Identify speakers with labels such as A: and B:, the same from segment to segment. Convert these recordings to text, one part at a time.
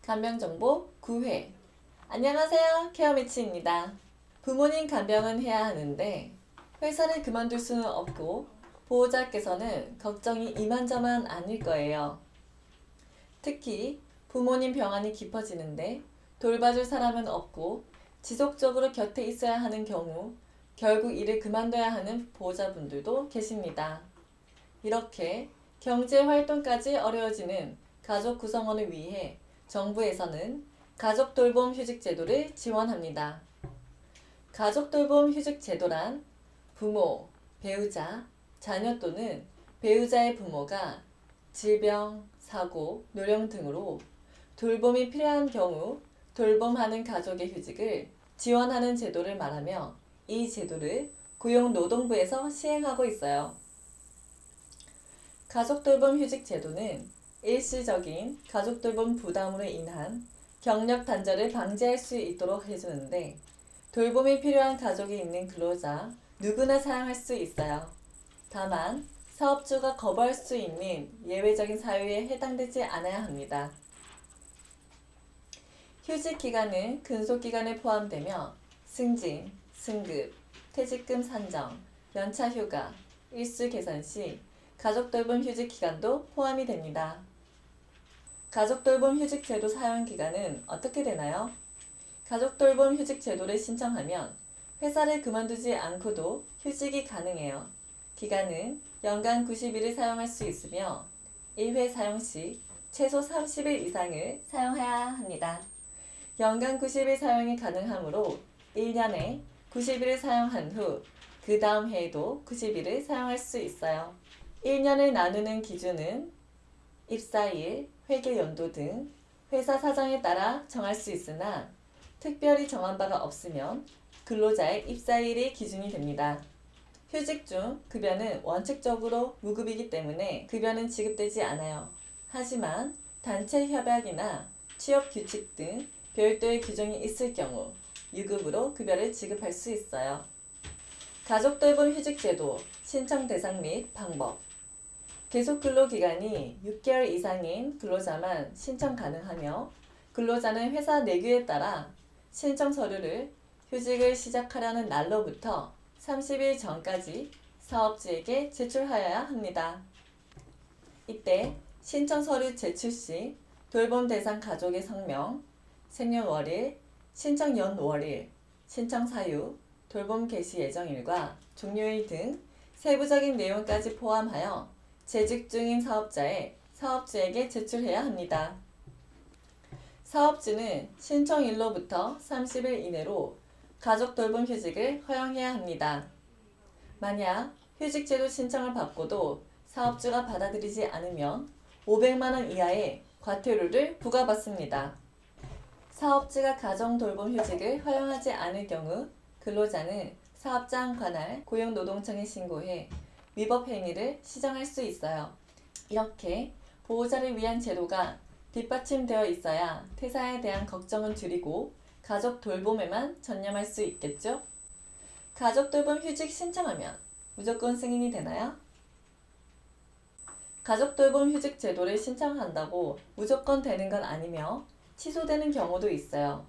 A: 간병정보 9회. 안녕하세요. 케어미치입니다. 부모님 간병은 해야 하는데 회사를 그만둘 수는 없고 보호자께서는 걱정이 이만저만 아닐 거예요. 특히 부모님 병환이 깊어지는데 돌봐줄 사람은 없고 지속적으로 곁에 있어야 하는 경우 결국 일을 그만둬야 하는 보호자분들도 계십니다. 이렇게 경제활동까지 어려워지는 가족 구성원을 위해 정부에서는 가족돌봄 휴직제도를 지원합니다. 가족돌봄 휴직제도란 부모, 배우자, 자녀 또는 배우자의 부모가 질병, 사고, 노령 등으로 돌봄이 필요한 경우 돌봄하는 가족의 휴직을 지원하는 제도를 말하며 이 제도를 고용노동부에서 시행하고 있어요. 가족돌봄 휴직제도는 일시적인 가족돌봄 부담으로 인한 경력 단절을 방지할 수 있도록 해주는데 돌봄이 필요한 가족이 있는 근로자 누구나 사용할 수 있어요. 다만 사업주가 거부할 수 있는 예외적인 사유에 해당되지 않아야 합니다. 휴직 기간은 근속 기간에 포함되며 승진, 승급, 퇴직금 산정, 연차 휴가, 일수 개선 시 가족돌봄 휴직 기간도 포함이 됩니다. 가족돌봄 휴직 제도 사용 기간은 어떻게 되나요? 가족돌봄 휴직 제도를 신청하면 회사를 그만두지 않고도 휴직이 가능해요. 기간은 연간 90일을 사용할 수 있으며 1회 사용 시 최소 30일 이상을 사용해야 합니다. 연간 90일 사용이 가능하므로 1년에 90일을 사용한 후 그 다음 해에도 90일을 사용할 수 있어요. 1년을 나누는 기준은 입사일, 회계 연도 등 회사 사정에 따라 정할 수 있으나 특별히 정한 바가 없으면 근로자의 입사일이 기준이 됩니다. 휴직 중 급여는 원칙적으로 무급이기 때문에 급여는 지급되지 않아요. 하지만 단체 협약이나 취업 규칙 등 별도의 규정이 있을 경우 유급으로 급여를 지급할 수 있어요. 가족돌봄 휴직제도 신청 대상 및 방법. 계속 근로기간이 6개월 이상인 근로자만 신청 가능하며 근로자는 회사 내규에 따라 신청 서류를 휴직을 시작하려는 날로부터 30일 전까지 사업주에게 제출하여야 합니다. 이때 신청 서류 제출 시 돌봄 대상 가족의 성명, 생년월일, 신청 연월일, 신청 사유, 돌봄 개시 예정일과 종료일 등 세부적인 내용까지 포함하여 재직 중인 사업주에게 제출해야 합니다. 사업주는 신청일로부터 30일 이내로 가족돌봄 휴직을 허용해야 합니다. 만약 휴직제도 신청을 받고도 사업주가 받아들이지 않으면 500만원 이하의 과태료를 부과받습니다. 사업주가 가정돌봄 휴직을 허용하지 않을 경우 근로자는 사업장 관할 고용노동청에 신고해 위법 행위를 시정할 수 있어요. 이렇게 보호자를 위한 제도가 뒷받침되어 있어야 퇴사에 대한 걱정은 줄이고 가족 돌봄에만 전념할 수 있겠죠? 가족 돌봄 휴직 신청하면 무조건 승인이 되나요? 가족 돌봄 휴직 제도를 신청한다고 무조건 되는 건 아니며 취소되는 경우도 있어요.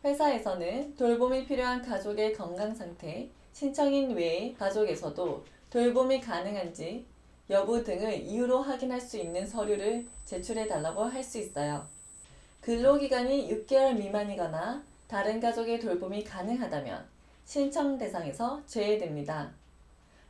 A: 회사에서는 돌봄이 필요한 가족의 건강 상태, 신청인 외의 가족에서도 돌봄이 가능한지 여부 등을 이유로 확인할 수 있는 서류를 제출해 달라고 할 수 있어요. 근로기간이 6개월 미만이거나 다른 가족의 돌봄이 가능하다면 신청 대상에서 제외됩니다.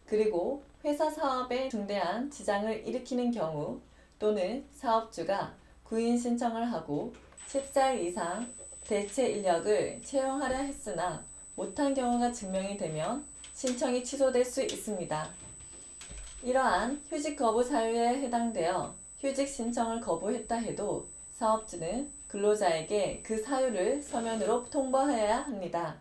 A: 그리고 회사 사업에 중대한 지장을 일으키는 경우 또는 사업주가 구인 신청을 하고 10살 이상 대체 인력을 채용하려 했으나 못한 경우가 증명이 되면 신청이 취소될 수 있습니다. 이러한 휴직 거부 사유에 해당되어 휴직 신청을 거부했다 해도 사업주는 근로자에게 그 사유를 서면으로 통보해야 합니다.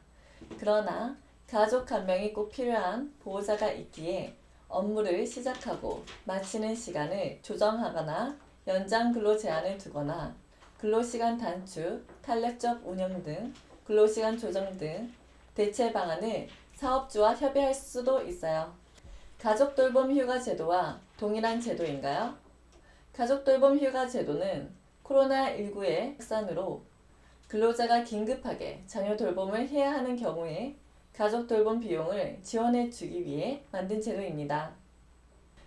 A: 그러나 가족 간병이 꼭 필요한 보호자가 있기에 업무를 시작하고 마치는 시간을 조정하거나 연장 근로 제한을 두거나 근로시간 단축, 탄력적 운영 등 근로시간 조정 등 대체 방안을 사업주와 협의할 수도 있어요. 가족돌봄 휴가 제도와 동일한 제도인가요? 가족돌봄 휴가 제도는 코로나19의 확산으로 근로자가 긴급하게 자녀 돌봄을 해야 하는 경우에 가족 돌봄 비용을 지원해 주기 위해 만든 제도입니다.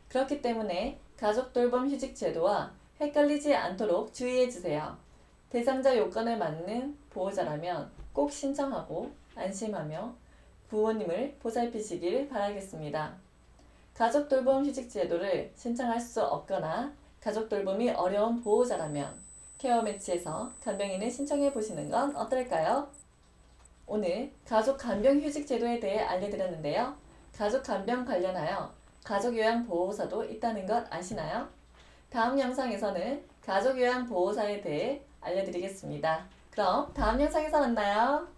A: 그렇기 때문에 가족 돌봄 휴직 제도와 헷갈리지 않도록 주의해 주세요. 대상자 요건에 맞는 보호자라면 꼭 신청하고 안심하며 부모님을 보살피시길 바라겠습니다. 가족 돌봄 휴직 제도를 신청할 수 없거나 가족 돌봄이 어려운 보호자라면 케어 매치에서 간병인을 신청해 보시는 건 어떨까요? 오늘 가족 간병 휴직 제도에 대해 알려드렸는데요. 가족 간병 관련하여 가족 요양 보호사도 있다는 것 아시나요? 다음 영상에서는 가족 요양 보호사에 대해 알려드리겠습니다. 그럼 다음 영상에서 만나요.